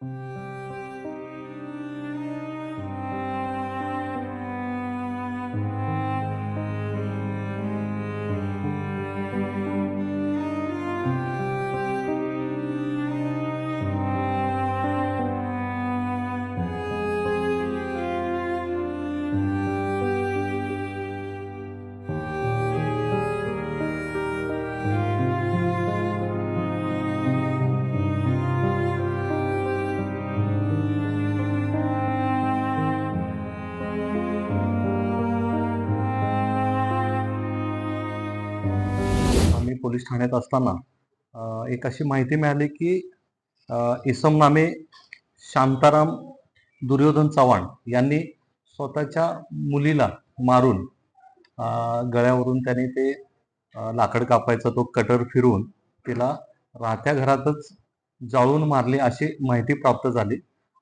आम्ही पोलीस ठाण्यात असताना एक अशी माहिती मिळाली की इसम नामे शांताराम दुर्योधन चव्हाण यांनी स्वतःच्या मुलीला मारून गळ्यावरून त्याने ते लाकड कापायचा तो कटर फिरवून तिला राहत्या घरातच जाळून मारले अशी माहिती प्राप्त झाली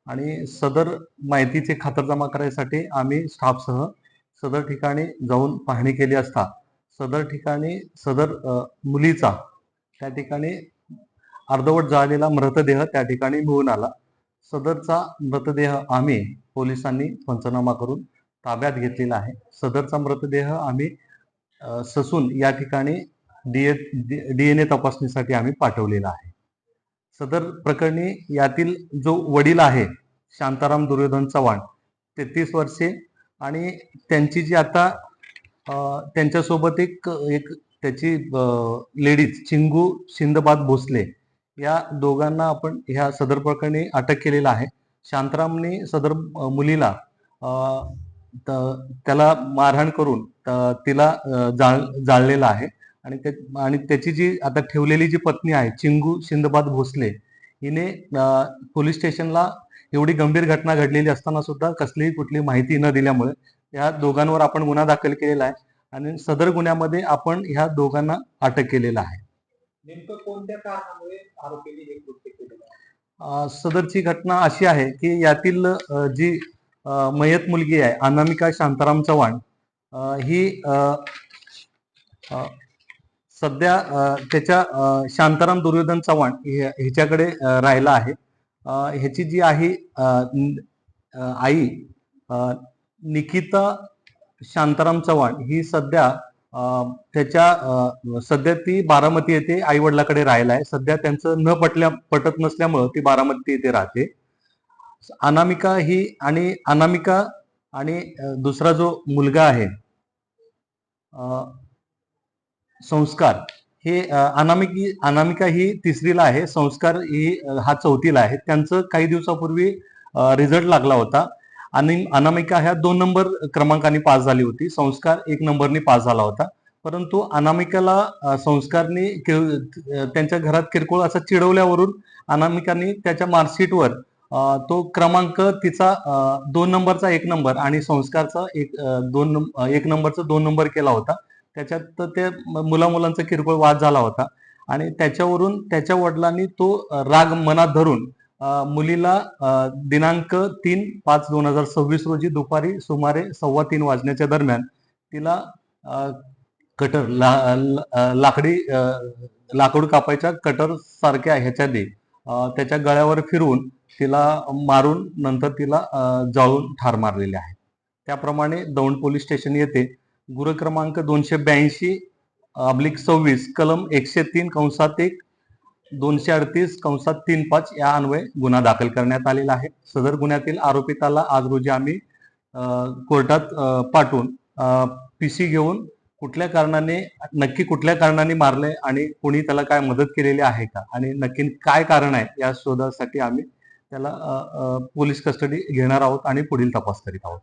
आणि सदर माहितीची खातरजमा करायसाठी आम्ही स्टाफसह सदर ठिकाणी जाऊन पाहणी केली असता सदर ठिकाणी सदर मुलीचा त्या ठिकाणी अर्धवट जाळलेला मृतदेह त्या ठिकाणी मिळून आला. सदरचा मृतदेह आम्ही पोलिसांनी पंचनामा करून ताब्यात घेतलेला आहे. सदरचा मृतदेह आम्ही ससून या ठिकाणी DNA तपासणीसाठी आम्ही पाठवलेला आहे. सदर प्रकरणी यातील जो वडील आहे शांताराम दुर्योधन चव्हाण 33 वर्षे आणि त्यांची जी आता त्यांच्यासोबत एक एक त्याची लेडीज चिंगू शिंदबाद भोसले या दोघांना आपण ह्या सदर प्रकरणी अटक केलेला आहे. शांतारामने सदर मुलीला त्याला मारहाण करून तिला जाळलेला आहे आणि त्याची जी आता ठेवलेली जी पत्नी आहे चिंगू शिंदबाद भोसले हिने पोलीस स्टेशनला एवढी गंभीर घटना घडलेली असताना सुद्धा कसलीही कुठली माहिती न दिल्यामुळे या दोघांवर आपण गुन्हा दाखल केलेला आहे आणि सदर गुन्ह्यामध्ये आपण ह्या दोघांना अटक केलेला आहे. नेमकं कोणत्या कारणामुळे आरोपीने हे कृत्य केलेलं आहे? सदरची घटना अशी आहे की यातील जी मयत मुलगी आहे अनामिका शांताराम चव्हाण ही सध्या त्याच्या शांताराम दुर्योधन चव्हाण ह्याच्याकडे राहिला आहे. ह्याची जी आहे आई निकिता शांताराम चव्हाण ही सध्या सध्या ती बारामती येथे आई वडिलाकडे राहिला आहे. सध्या त्यांचं पटत नसल्यामुळं ती बारामती येथे राहते. अनामिका आणि दुसरा जो मुलगा आहे संस्कार हे अनामिका ही 3रीला आहे, संस्कार हा 4थीला आहे. त्यांचं काही दिवसापूर्वी रिझल्ट लागला होता आणि अनामिका ह्या 2 नंबर क्रमांकाने पास झाली होती, संस्कार 1 नंबरने पास झाला होता. परंतु अनामिकाला संस्कारने त्यांच्या घरात किरकोळ असं चिडवल्यावरून अनामिकाने त्याच्या मार्कशीटवर तो क्रमांक तिचा 2 नंबरचा 1 नंबर आणि संस्कारचा 1 नंबरचा 2 नंबर केला होता. त्याच्यात ते मुलांचा किरकोळ वाद झाला होता आणि त्याच्यावरून त्याच्या वडिलांनी तो राग मनात धरून मुलीला दिनांक 3/5/2026 रोजी दुपारी सुमारे 2:15 वाजण्याच्या दरम्यान तिला कटर लाकूड कापायच्या कटर सारख्या ह्याच्याने त्याच्या गळ्यावर फिरवून तिला मारून नंतर तिला जाळून ठार मारलेले आहे. त्याप्रमाणे दौंड पोलीस स्टेशन येथे गुन्हा क्रमांक 282/26 कलम 103(1) 238(35) या अन्वये गुन्हा दाखल करण्यात आलेला आहे. सदर गुन्ह्यातील आरोपिताला आज रोजी आम्ही कोर्टात पाठवून PC घेऊन नक्की कुठल्या कारणाने मारले आणि कोणी त्याला काय मदत केलेली आहे का आणि नक्की काय कारण आहे या शोधासाठी आम्ही त्याला पोलीस कस्टडी घेणार आहोत आणि पुढील तपास करीत आहोत.